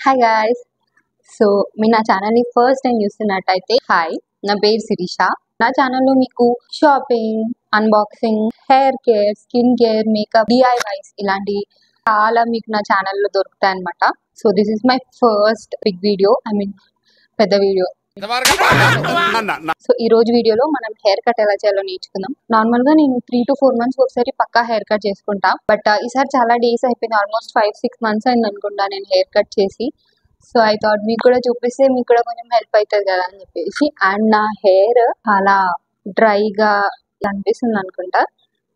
Hi guys. So మీరు నా ఛానల్ని ఫస్ట్ టైం చూస్తున్నట్టయితే హాయ్, నా పేరు శిరీష. నా ఛానల్లో మీకు shopping, unboxing, hair care, skin care, makeup, DIYs ఇలాంటి చాలా మీకు నా ఛానల్లో దొరుకుతాయి అనమాట. So this is my first big video, పెద్ద వీడియో. సో ఈ రోజు వీడియోలో మనం హెయిర్ కట్ ఎలా చేయాలో నేర్చుకుందాం. నార్మల్ గా నేను 3 to 4 months ఒకసారి పక్కా హెయిర్ కట్ చేసుకుంటా. బట్ ఈసారి చాలా డేస్ అయిపోయింది, ఆల్మోస్ట్ 5-6 months అయింది అనుకుంటా నేను హెయిర్ కట్ చేసి. సో ఐ థాట్ మీకు కూడా చూపిస్తే మీకు కూడా కొంచెం హెల్ప్ అవుతుంది కదా అని చెప్పేసి. అండ్ నా హెయిర్ చాలా డ్రైగా అనిపిస్తుంది అనుకుంటా.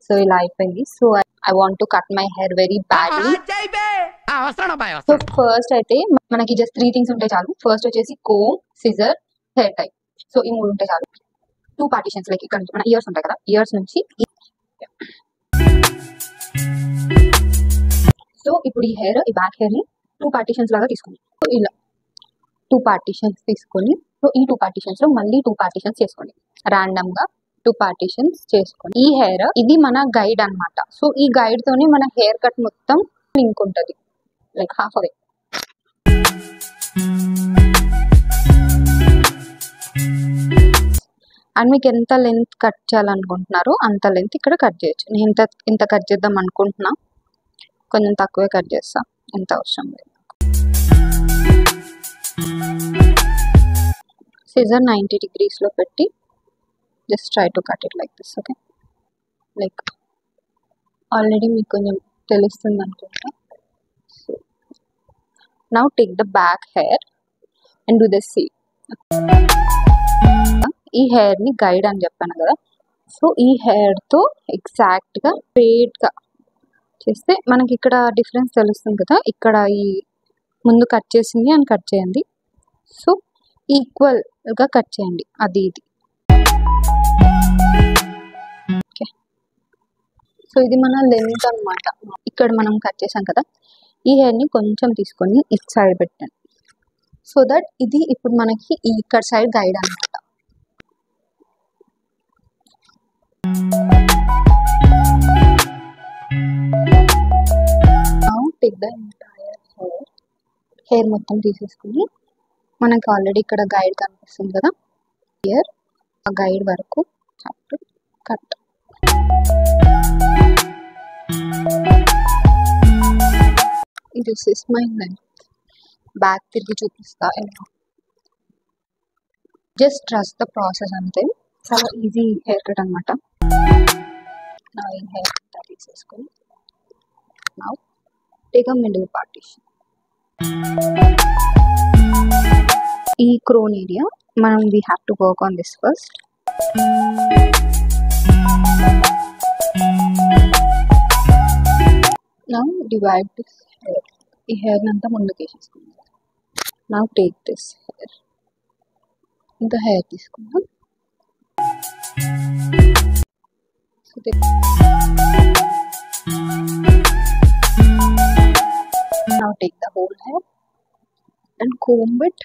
సో ఇలా అయిపోయింది. So I want to cut my hair very badly. So first అయితే మనకి జస్ట్ 3 things ఉంటే చాలు. ఫస్ట్ వచ్చేసి కోమ్, సిజర్, హెయిర్ టై. సో ఈ 3 ఉంటే చాలు. 2 పార్టీషన్స్, లైక్ ఇక్కడ నుంచి మన ఇయర్స్ ఉంటాయి కదా, ఇయర్స్ నుంచి. సో ఇప్పుడు ఈ హెయిర్, ఈ బ్యాక్ హెయిర్ ని 2 పార్టీషన్స్ లాగా తీసుకుని, సో ఇలా 2 పార్టీషన్స్ తీసుకొని, సో ఈ 2 పార్టీషన్స్ లో మళ్ళీ 2 పార్టీషన్స్ చేసుకోండి. ర్యాండమ్ గా 2 పార్టీషన్స్ చేసుకోండి. ఈ హెయిర్ ఇది మన గైడ్ అన్నమాట. సో ఈ గైడ్ తోనే మన హెయిర్ కట్ మొత్తం లింక్ ఉంటుంది, లైక్ హాఫ్ అవే. అండ్ మీకు ఎంత లెంత్ కట్ చేయాలనుకుంటున్నారో అంత లెంత్ ఇక్కడ కట్ చేయొచ్చు. నేను ఇంత కట్ చేద్దాం అనుకుంటున్నా, కొంచెం తక్కువే కట్ చేస్తా, ఎంత అవసరం లేదు. సిజర్ 90 degrees లో పెట్టి just try to cut it like this. Okay, like already మీకు కొంచెం తెలుస్తుంది అనుకుంటా. So now take the back hair and do the same. ఈ హెయిర్ ని గైడ్ అని చెప్పాను కదా, సో ఈ హెయిర్ తో ఎగ్జాక్ట్ గా స్ట్రైట్ గా చేస్తే మనకి ఇక్కడ డిఫరెన్స్ తెలుస్తుంది కదా. ఇక్కడ ఈ ముందు కట్ చేసింది అని కట్ చేయండి. సో ఈక్వల్ గా కట్ చేయండి, అది ఇది. ఓకే, సో ఇది మన లెంత్ అన్నమాట. ఇక్కడ మనం కట్ చేసాం కదా, ఈ హెయిర్ ని కొంచెం తీసుకొని ఇటు సైడ్ పెట్టండి. సో దట్ ఇది ఇప్పుడు మనకి ఇక్కడ సైడ్ గైడ్ అన్నమాట. టేక్ ద ఎంటైర్ హెయిర్ మొత్తం తీసేసుకుని, మనకి ఆల్రెడీ ఇక్కడ గైడ్ కనిపిస్తుంది కదా, హియర్ ఆ గైడ్ వరకు cut. This is my length. Back తిరిగి చూపిస్తా ఎలా. జస్ట్ ట్రస్ట్ ద ప్రాసెస్ అంతే, చాలా ఈజీ హెయిర్ కట్ అనమాట. నా ఈ హెయిర్ తీసేసుకొని now take a middle partition. ఈ క్రోన్ ఏరియా మనం we have to work on this first. Now divide this hair. ఈ హెయిర్ అంతా ముందుకు వేసేసుకుందాం. నౌ టేక్ దిస్ హెయిర్, ఇంకా హెయిర్ తీసుకుందాం. So now take the whole hair and comb it.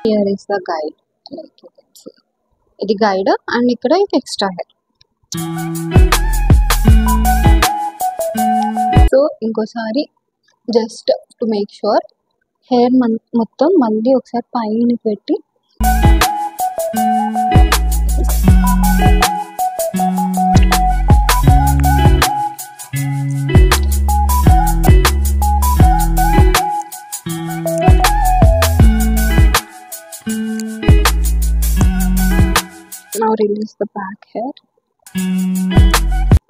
Here is the guide, like you can see. ఇది guide and ఇక్కడ ఇది extra hair. So ఇంకోసారి just to make sure hair మొత్తం మళ్ళీ ఒకసారి పైన పెట్టి now release the back hair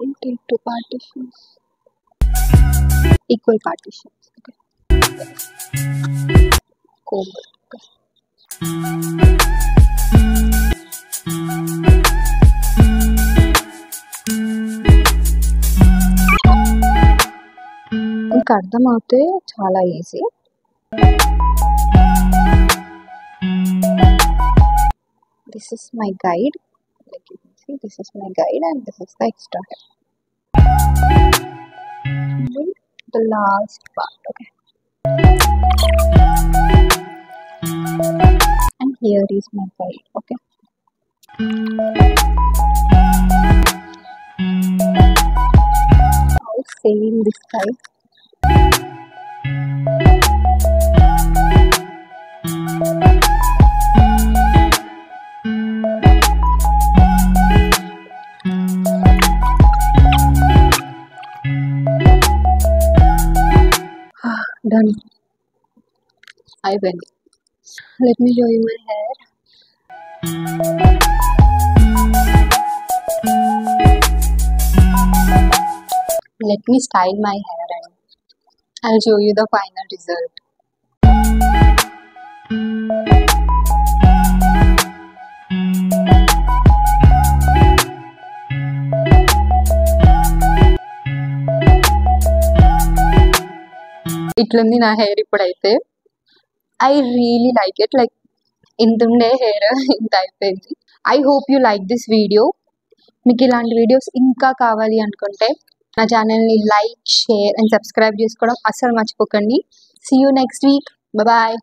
and take 2 partitions, equal partitions. Okay, comb it. Okay. మీకు అర్థమవుతే చాలా easy. This is my guide, like you can see, this is my guide and this is the extra hair. And the last part. Okay, and here is my guide. Okay, now same this side. Done అయిపోయింది. Let me show you my hair. Let me style my hair and I'll show you the final result. ఇట్లుంది నా hair ఇప్పుడైతే. I really like it. Like ఇంత ఉండే hair ఇంత అయిపోయింది. I hope you like this video. మీకు ఇలాంటి videos ఇంకా కావాలి అనుకుంటే నా ఛానల్ని లైక్, షేర్ అండ్ సబ్స్క్రైబ్ చేసుకోవడం అస్సలు మర్చిపోకండి. See you next week. Bye.